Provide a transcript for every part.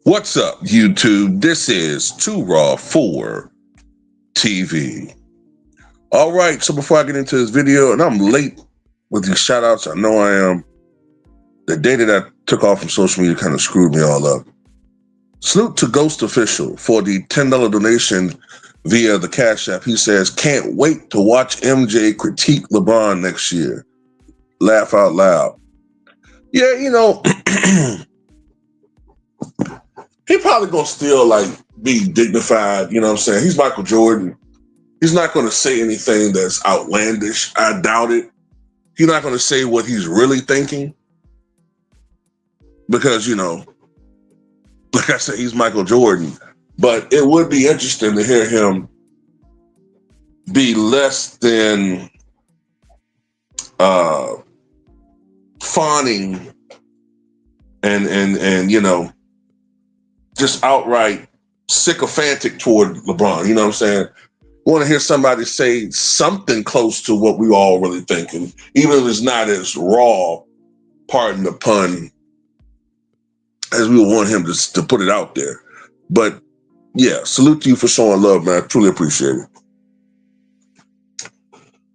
What's up, YouTube? This is Too Raw for TV. All right, so before I get into this video, and I'm late with these shout outs, I know I am. The data that I took off from social media kind of screwed me all up. Salute to Ghost Official for the $10 donation via the Cash App. He says, can't wait to watch MJ critique LeBron next year. Laugh out loud. Yeah, he probably gonna still be dignified, you know what I'm saying? He's Michael Jordan. He's not going to say anything that's outlandish. I doubt it. He's not going to say what he's really thinking because, like I said, he's Michael Jordan. But it would be interesting to hear him be less than fawning and just outright sycophantic toward LeBron. You know what I'm saying? Want to hear somebody say something close to what we all really thinking, even if it's not as raw, pardon the pun, as we would want him to put it out there. But yeah, salute to you for showing love, man. I truly appreciate it.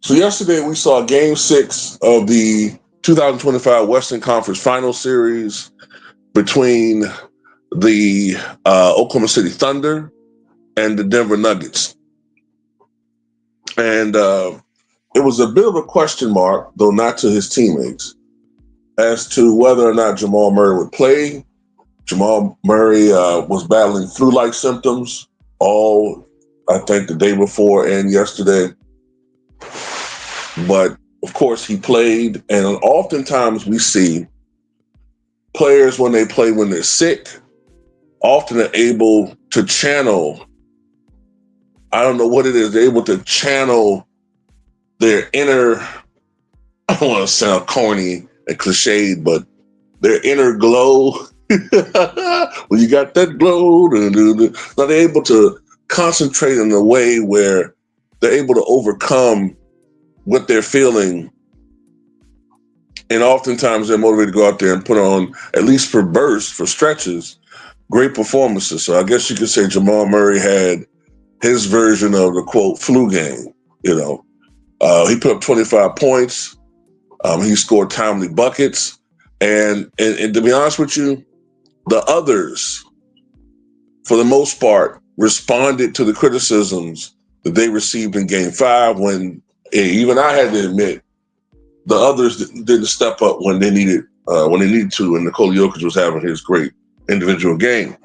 So yesterday we saw Game 6 of the 2025 Western Conference Final Series between the Oklahoma City Thunder and the Denver Nuggets. And it was a bit of a question mark, though not to his teammates, as to whether or not Jamal Murray would play. Jamal Murray was battling flu-like symptoms all, I think, the day before and yesterday. But, of course, he played. And oftentimes we see players when they play when they're sick, often are able to channel, I don't know what it is, they're able to channel their inner, I don't want to sound corny and cliched, but their inner glow. When you got that glow, now they're able to concentrate in a way where they're able to overcome what they're feeling. And oftentimes they're motivated to go out there and put on, at least for bursts, for stretches, great performances. So I guess you could say Jamal Murray had his version of the quote flu game. He put up 25 points. He scored timely buckets. And to be honest with you, the others, for the most part, responded to the criticisms that they received in Game 5 when even I had to admit the others didn't step up when they needed to, and Nikola Jokic was having his great individual game.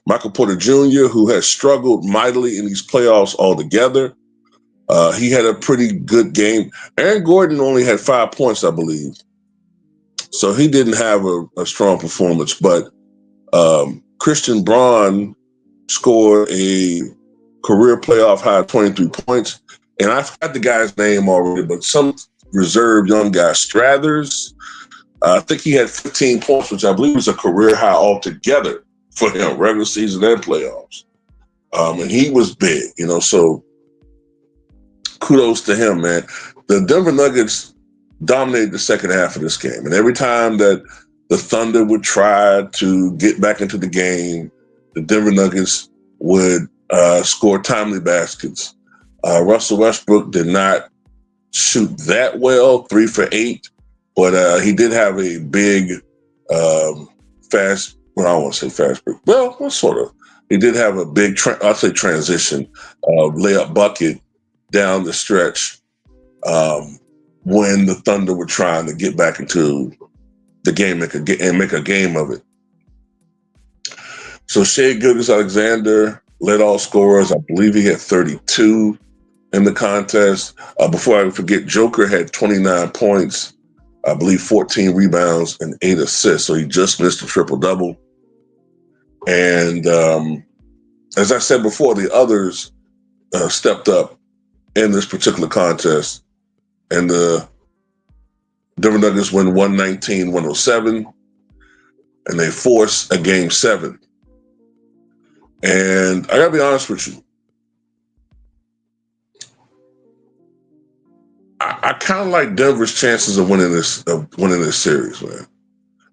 Michael Porter Jr., who has struggled mightily in these playoffs altogether, he had a pretty good game. Aaron Gordon only had 5 points, I believe. So he didn't have a strong performance, but Christian Braun scored a career playoff high of 23 points. And I forgot the guy's name already, but some reserve young guy, Strathers, I think he had 15 points, which I believe was a career high altogether for him, regular season and playoffs. And he was big, so kudos to him, man. The Denver Nuggets dominated the second half of this game. And every time that the Thunder would try to get back into the game, the Denver Nuggets would score timely baskets. Russell Westbrook did not shoot that well, 3 for 8, but he did have a big fast, well, I don't want to say fast break. Well, sort of. He did have a big, transition layup bucket down the stretch when the Thunder were trying to get back into the game and make a game of it. So Shai Gilgeous-Alexander led all scorers. I believe he had 32 in the contest. Before I forget, Joker had 29 points, I believe 14 rebounds and 8 assists. So he just missed a triple-double. And as I said before, the others stepped up in this particular contest. And the Denver Nuggets win 119-107. And they force a Game 7. And I got to be honest with you. I kind of like Denver's chances of winning this series, man.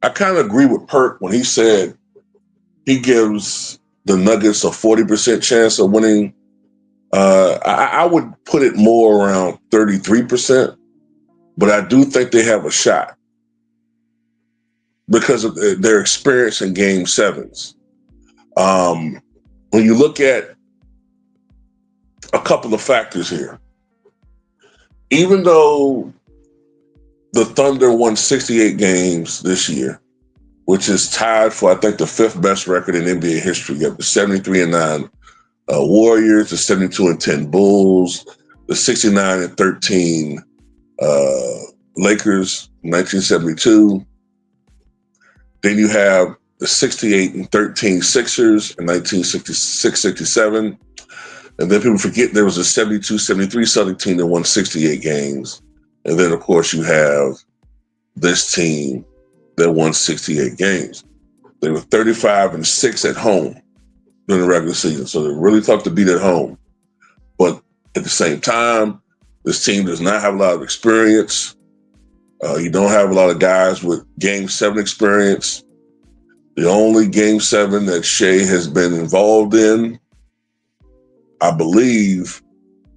I kind of agree with Perk when he said he gives the Nuggets a 40% chance of winning. I would put it more around 33%, but I do think they have a shot because of their experience in game sevens. When you look at a couple of factors here, even though the Thunder won 68 games this year, which is tied for, I think, the fifth best record in NBA history. You have the 73-9 Warriors, the 72-10 Bulls, the 69-13 Lakers, 1972. Then you have the 68-13 Sixers in 1966-67. And then people forget there was a 72-73 Celtic team that won 68 games. And then, of course, you have this team that won 68 games. They were 35-6 at home during the regular season. So they're really tough to beat at home. But at the same time, this team does not have a lot of experience. You don't have a lot of guys with game seven experience. The only game seven that Shea has been involved in, I believe,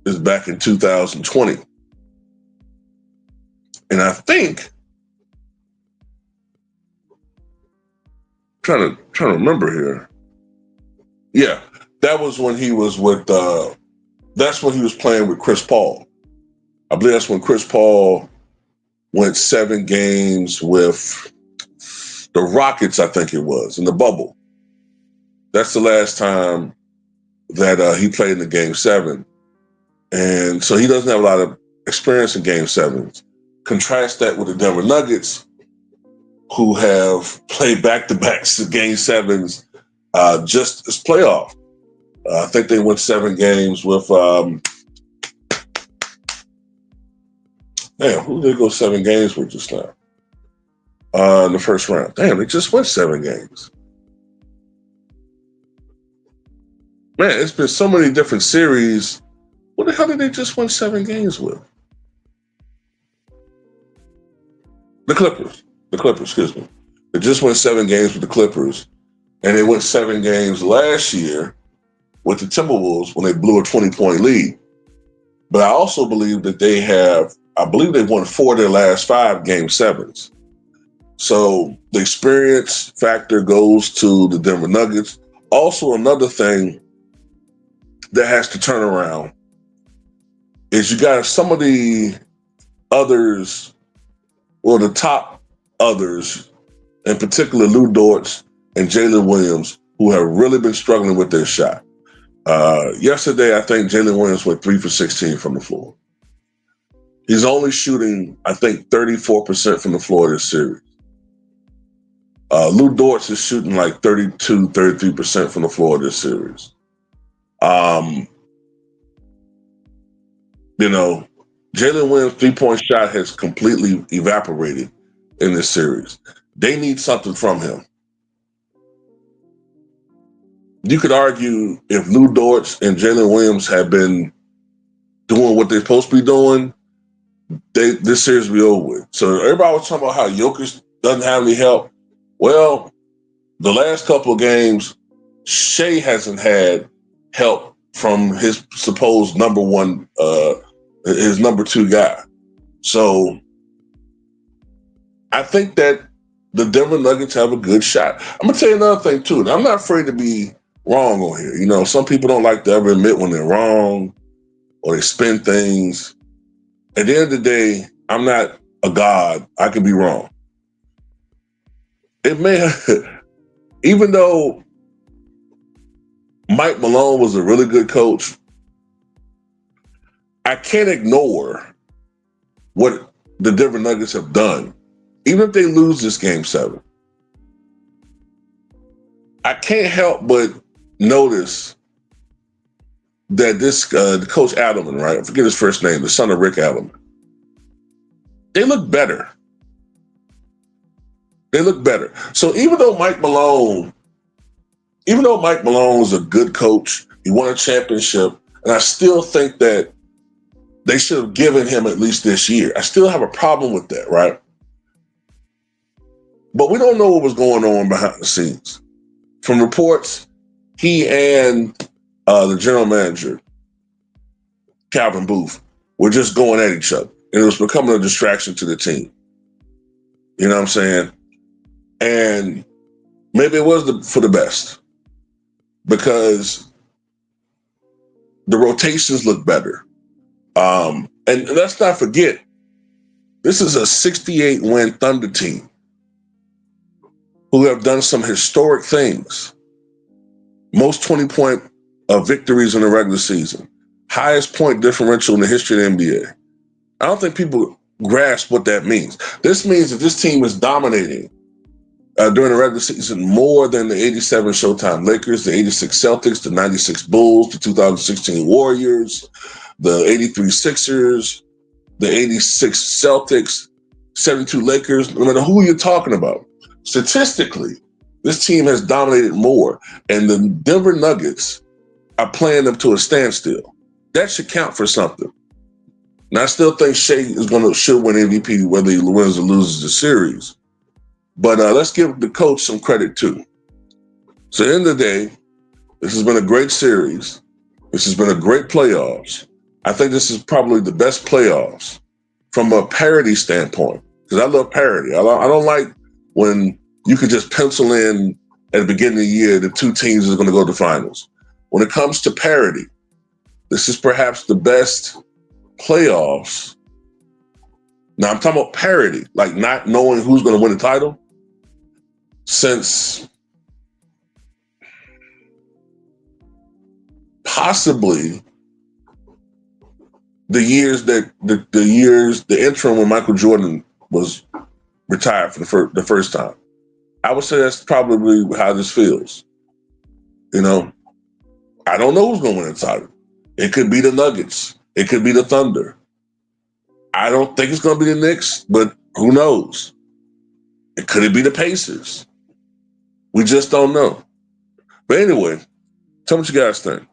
is back in 2020. And I think, trying to remember here. Yeah, that was when he was with, that's when he was playing with Chris Paul. I believe that's when Chris Paul went 7 games with the Rockets, I think it was, in the bubble. That's the last time that he played in the game 7. And so he doesn't have a lot of experience in game 7s. Contrast that with the Denver Nuggets, who have played back-to-back game 7s just as playoff. I think they went 7 games with, who did they go 7 games with just now? In the first round. Damn, they just went 7 games. Man, it's been so many different series. What the hell did they just win 7 games with? The Clippers, excuse me. They just won 7 games with the Clippers, and they went 7 games last year with the Timberwolves when they blew a 20-point lead. But I also believe that they've won 4 of their last 5 game 7s. So the experience factor goes to the Denver Nuggets. Also, another thing that has to turn around is you got some of the others, or the top others, in particular Lou Dortz and Jalen Williams, who have really been struggling with their shot. Yesterday, I think Jalen Williams went 3 for 16 from the floor. He's only shooting, I think, 34% from the floor this series. Lou Dortz is shooting like 32, 33% from the floor this series. Jalen Williams' 3-point shot has completely evaporated in this series. They need something from him. You could argue if Lou Dortz and Jalen Williams had been doing what they're supposed to be doing, this series would be over with. So everybody was talking about how Jokic doesn't have any help. Well, the last couple of games, Shea hasn't had help from his supposed number 1, his number 2 guy. So I think that the Denver Nuggets have a good shot. I'm going to tell you another thing, too. I'm not afraid to be wrong on here. Some people don't like to ever admit when they're wrong or they spin things. At the end of the day, I'm not a god. I could be wrong. It may have, even though Mike Malone was a really good coach, I can't ignore what the Denver Nuggets have done. Even if they lose this game 7, I can't help but notice that this Coach Adelman, right? I forget his first name, the son of Rick Adelman. They look better. So even though Mike Malone is a good coach, he won a championship, and I still think that they should have given him at least this year. I still have a problem with that, right? But we don't know what was going on behind the scenes. From reports, he and the general manager, Calvin Booth, were just going at each other. And it was becoming a distraction to the team. You know what I'm saying? And maybe it was for the best because the rotations look better. And let's not forget, this is a 68-win Thunder team who have done some historic things. Most 20-point victories in the regular season. Highest point differential in the history of the NBA. I don't think people grasp what that means. This means that this team is dominating during the regular season more than the 87 Showtime Lakers, the 86 Celtics, the 96 Bulls, the 2016 Warriors, the 83 Sixers, the 86 Celtics, 72 Lakers, no matter who you're talking about. Statistically, this team has dominated more, and the Denver Nuggets are playing them to a standstill. That should count for something. Now, I still think Shea should win MVP whether he wins or loses the series. But let's give the coach some credit too. So at the end of the day, this has been a great series. This has been a great playoffs. I think this is probably the best playoffs from a parity standpoint, because I love parity. I don't like when you could just pencil in at the beginning of the year the two teams are going to go to the finals. When it comes to parity, this is perhaps the best playoffs. Now I'm talking about parity, like not knowing who's going to win the title, since possibly the interim when Michael Jordan was retired for the first time. I would say that's probably how this feels. You know, I don't know who's going to win the title. It could be the Nuggets. It could be the Thunder. I don't think it's going to be the Knicks, but who knows? Could it be the Pacers? We just don't know. But anyway, tell me what you guys think.